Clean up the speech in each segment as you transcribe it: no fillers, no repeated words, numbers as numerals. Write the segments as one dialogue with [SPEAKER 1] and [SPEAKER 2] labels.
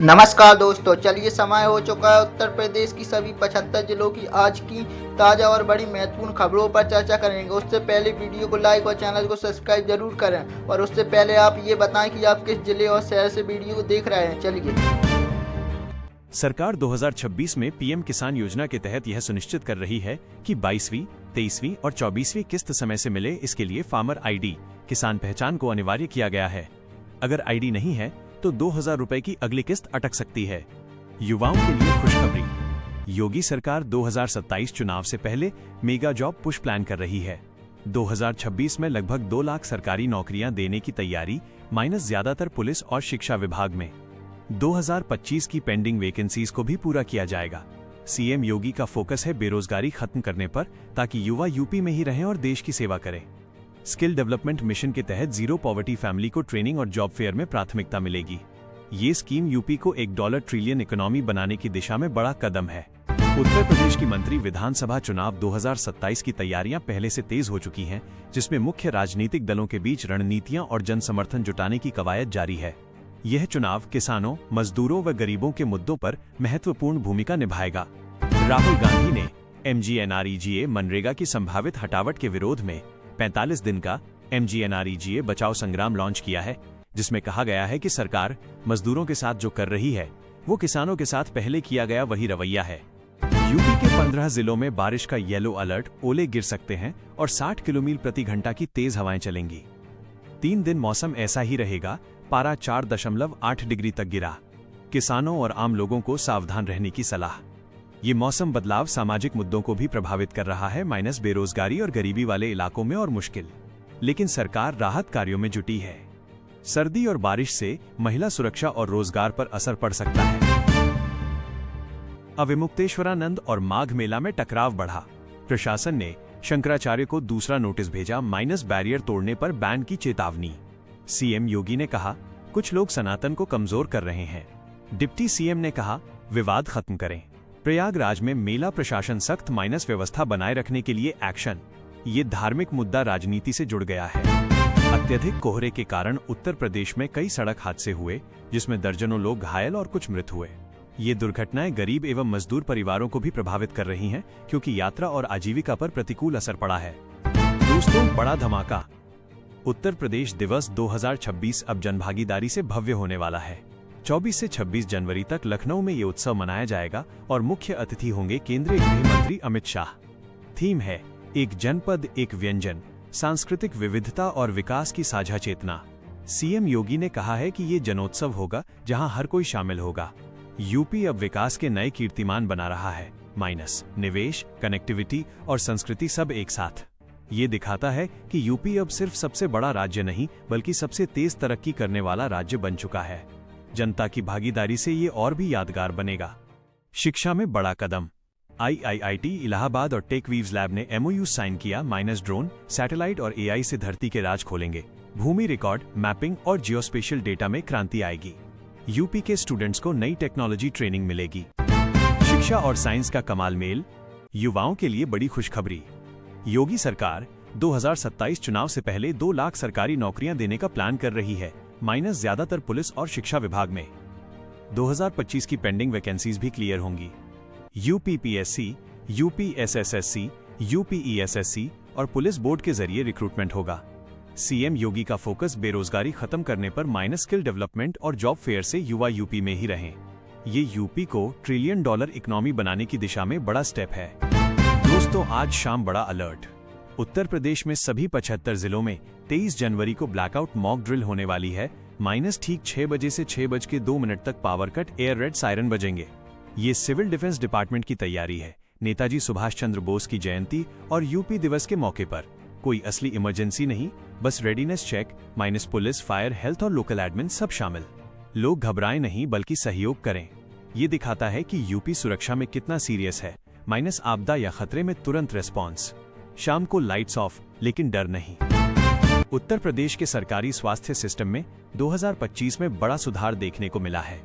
[SPEAKER 1] नमस्कार दोस्तों, चलिए समय हो चुका है उत्तर प्रदेश की सभी 75 जिलों की आज की ताज़ा और बड़ी महत्वपूर्ण खबरों पर चर्चा करेंगे। उससे पहले वीडियो को लाइक और चैनल को सब्सक्राइब जरूर करें और उससे पहले आप ये बताएं कि आप किस जिले और शहर से वीडियो को देख रहे हैं। चलिए।
[SPEAKER 2] सरकार 2026 में पीएम किसान योजना के तहत यह सुनिश्चित कर रही है कि 22वीं, 23वीं और 24वीं किस्त समय से मिले। इसके लिए फार्मर आईडी, किसान पहचान को अनिवार्य किया गया है। अगर आईडी नहीं है तो 2000 रुपए की अगली किस्त अटक सकती है। युवाओं के लिए खुशखबरी। योगी सरकार 2027 चुनाव से पहले मेगा जॉब पुश प्लान कर रही है। 2026 में लगभग 2 लाख सरकारी नौकरियां देने की तैयारी, माइनस ज्यादातर पुलिस और शिक्षा विभाग में। 2025 की पेंडिंग वैकेंसीज को भी पूरा किया जाएगा। सीएम योगी का फोकस है बेरोजगारी खत्म करने पर, ताकि युवा यूपी में ही रहें और देश की सेवा करें। स्किल डेवलपमेंट मिशन के तहत जीरो पॉवर्टी फैमिली को ट्रेनिंग और जॉब फेयर में प्राथमिकता मिलेगी। ये स्कीम यूपी को $1 ट्रिलियन इकोनॉमी बनाने की दिशा में बड़ा कदम है। उत्तर प्रदेश की मंत्री विधानसभा चुनाव 2027 की तैयारियां पहले से तेज हो चुकी हैं, जिसमें मुख्य राजनीतिक दलों के बीच रणनीतियां और जन समर्थन जुटाने की कवायद जारी है। यह चुनाव किसानों, मजदूरों व गरीबों के मुद्दों पर महत्वपूर्ण भूमिका निभाएगा। राहुल गांधी ने MGNREGA मनरेगा की संभावित हटावट के विरोध में 45 दिन का MGNREGA बचाओ संग्राम लॉन्च किया है, जिसमें कहा गया है कि सरकार मजदूरों के साथ जो कर रही है वो किसानों के साथ पहले किया गया वही रवैया है। यूपी के 15 जिलों में बारिश का येलो अलर्ट, ओले गिर सकते हैं और 60 किलोमीटर प्रति घंटा की तेज हवाएं चलेंगी। 3 दिन मौसम ऐसा ही रहेगा। पारा 4.8 डिग्री तक गिरा। किसानों और आम लोगों को सावधान रहने की सलाह। ये मौसम बदलाव सामाजिक मुद्दों को भी प्रभावित कर रहा है, माइनस बेरोजगारी और गरीबी वाले इलाकों में और मुश्किल। लेकिन सरकार राहत कार्यों में जुटी है। सर्दी और बारिश से महिला सुरक्षा और रोजगार पर असर पड़ सकता है। अविमुक्तेश्वरानंद और माघ मेला में टकराव बढ़ा। प्रशासन ने शंकराचार्य को दूसरा नोटिस भेजा, माइनस बैरियर तोड़ने पर बैन की चेतावनी। सीएम योगी ने कहा, कुछ लोग सनातन को कमजोर कर रहे हैं। डिप्टी सीएम ने कहा, विवाद खत्म करें। प्रयागराज में मेला प्रशासन सख्त, माइनस व्यवस्था बनाए रखने के लिए एक्शन। ये धार्मिक मुद्दा राजनीति से जुड़ गया है। अत्यधिक कोहरे के कारण उत्तर प्रदेश में कई सड़क हादसे हुए, जिसमें दर्जनों लोग घायल और कुछ मृत हुए। ये दुर्घटनाएं गरीब एवं मजदूर परिवारों को भी प्रभावित कर रही हैं, क्योंकि यात्रा और आजीविका पर प्रतिकूल असर पड़ा है। दोस्तों, बड़ा धमाका। उत्तर प्रदेश दिवस 2026 अब जनभागीदारी से भव्य होने वाला है। 24 से 26 जनवरी तक लखनऊ में ये उत्सव मनाया जाएगा और मुख्य अतिथि होंगे केंद्रीय गृह मंत्री अमित शाह। थीम है, एक जनपद एक व्यंजन, सांस्कृतिक विविधता और विकास की साझा चेतना। सीएम योगी ने कहा है कि ये जनोत्सव होगा जहां हर कोई शामिल होगा। यूपी अब विकास के नए कीर्तिमान बना रहा है, माइनस निवेश, कनेक्टिविटी और संस्कृति सब एक साथ। ये दिखाता है कि यूपी अब सिर्फ सबसे बड़ा राज्य नहीं, बल्कि सबसे तेज तरक्की करने वाला राज्य बन चुका है। जनता की भागीदारी से ये और भी यादगार बनेगा। शिक्षा में बड़ा कदम। IIIT इलाहाबाद और टेकवीव्स लैब ने MOU साइन किया, माइनस ड्रोन, सैटेलाइट और AI से धरती के राज खोलेंगे। भूमि रिकॉर्ड, मैपिंग और जियोस्पेशियल डेटा में क्रांति आएगी। यूपी के स्टूडेंट्स को नई टेक्नोलॉजी ट्रेनिंग मिलेगी। शिक्षा और साइंस का कमाल मेल। युवाओं के लिए बड़ी खुशखबरी। योगी सरकार 2027 चुनाव से पहले 2 लाख सरकारी नौकरियां देने का प्लान कर रही है, माइनस ज्यादातर पुलिस और शिक्षा विभाग में। 2025 की पेंडिंग वैकेंसीज भी क्लियर होंगी। UPPSC, UPSSSC, UPESSC और पुलिस बोर्ड के जरिए रिक्रूटमेंट होगा। सीएम योगी का फोकस बेरोजगारी खत्म करने पर, माइनस स्किल डेवलपमेंट और जॉब फेयर से युवा यूपी में ही रहें। ये यूपी को $1 ट्रिलियन इकोनॉमी बनाने की दिशा में बड़ा स्टेप है। दोस्तों, आज शाम बड़ा अलर्ट। उत्तर प्रदेश में सभी 75 जिलों में 23 जनवरी को ब्लैकआउट मॉक ड्रिल होने वाली है, माइनस ठीक 6 बजे से 6:02 तक power cut, air raid siren बजेंगे। ये सिविल डिफेंस डिपार्टमेंट की तैयारी है, नेताजी सुभाष चंद्र बोस की जयंती और यूपी दिवस के मौके पर। कोई असली इमरजेंसी नहीं, बस readiness check, minus police, fire, health और लोकल एडमिन सब शामिल। लोग घबराएं नहीं, बल्कि सहयोग करें। ये दिखाता है कि यूपी सुरक्षा में कितना सीरियस है, माइनस आपदा या खतरे में तुरंत रेस्पॉन्स। शाम को लाइट्स ऑफ, लेकिन डर नहीं। उत्तर प्रदेश के सरकारी स्वास्थ्य सिस्टम में 2025 में बड़ा सुधार देखने को मिला है।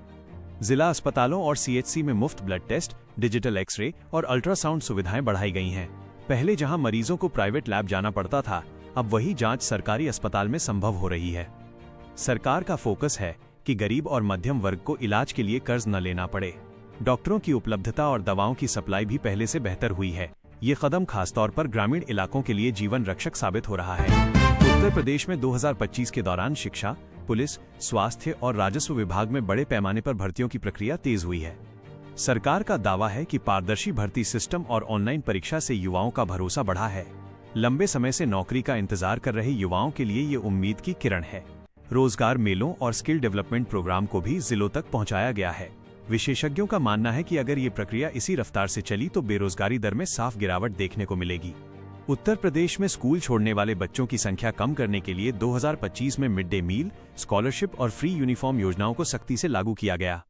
[SPEAKER 2] जिला अस्पतालों और CHC में मुफ्त ब्लड टेस्ट, डिजिटल एक्सरे और अल्ट्रासाउंड सुविधाएं बढ़ाई गई हैं। पहले जहां मरीजों को प्राइवेट लैब जाना पड़ता था, अब वही जांच सरकारी अस्पताल में संभव हो रही है। सरकार का फोकस है कि गरीब और मध्यम वर्ग को इलाज के लिए कर्ज न लेना पड़े। डॉक्टरों की उपलब्धता और दवाओं की सप्लाई भी पहले से बेहतर हुई है। ये कदम खासतौर पर ग्रामीण इलाकों के लिए जीवन रक्षक साबित हो रहा है। उत्तर प्रदेश में 2025 के दौरान शिक्षा, पुलिस, स्वास्थ्य और राजस्व विभाग में बड़े पैमाने पर भर्तियों की प्रक्रिया तेज हुई है। सरकार का दावा है कि पारदर्शी भर्ती सिस्टम और ऑनलाइन परीक्षा से युवाओं का भरोसा बढ़ा है। लंबे समय से नौकरी का इंतजार कर रहे युवाओं के लिए ये उम्मीद की किरण है। रोजगार मेलों और स्किल डेवलपमेंट प्रोग्राम को भी जिलों तक पहुंचाया गया है। विशेषज्ञों का मानना है कि अगर ये प्रक्रिया इसी रफ्तार से चली तो बेरोजगारी दर में साफ गिरावट देखने को मिलेगी। उत्तर प्रदेश में स्कूल छोड़ने वाले बच्चों की संख्या कम करने के लिए 2025 में मिड डे मील, स्कॉलरशिप और फ्री यूनिफॉर्म योजनाओं को सख्ती से लागू किया गया।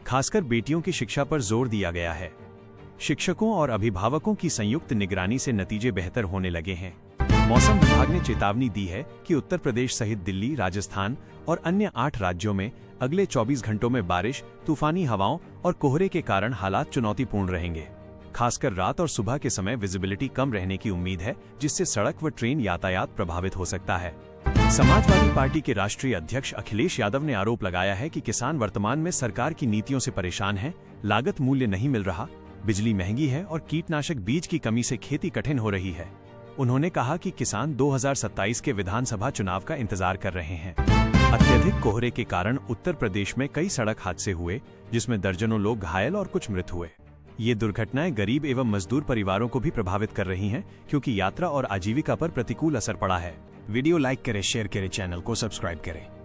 [SPEAKER 2] खासकर बेटियों की शिक्षा पर जोर दिया गया है। शिक्षकों और अभिभावकों की संयुक्त निगरानी से नतीजे बेहतर होने लगे हैं। मौसम विभाग ने चेतावनी दी है कि उत्तर प्रदेश सहित दिल्ली, राजस्थान और अन्य 8 राज्यों में अगले 24 घंटों में बारिश, तूफानी हवाओं और कोहरे के कारण हालात चुनौतीपूर्ण रहेंगे। खासकर रात और सुबह के समय विजिबिलिटी कम रहने की उम्मीद है, जिससे सड़क व ट्रेन यातायात प्रभावित हो सकता है। समाजवादी पार्टी के राष्ट्रीय अध्यक्ष अखिलेश यादव ने आरोप लगाया है कि किसान वर्तमान में सरकार की नीतियों से परेशान हैं, लागत मूल्य नहीं मिल रहा, बिजली महंगी है और कीटनाशक बीज की कमी से खेती कठिन हो रही है। उन्होंने कहा कि किसान 2027 के विधानसभा चुनाव का इंतजार कर रहे हैं। अत्यधिक कोहरे के कारण उत्तर प्रदेश में कई सड़क हादसे हुए, जिसमें दर्जनों लोग घायल और कुछ मृत हुए। ये दुर्घटनाएं गरीब एवं मजदूर परिवारों को भी प्रभावित कर रही हैं, क्योंकि यात्रा और आजीविका पर प्रतिकूल असर पड़ा है। वीडियो लाइक करें, शेयर करें, चैनल को सब्सक्राइब करें।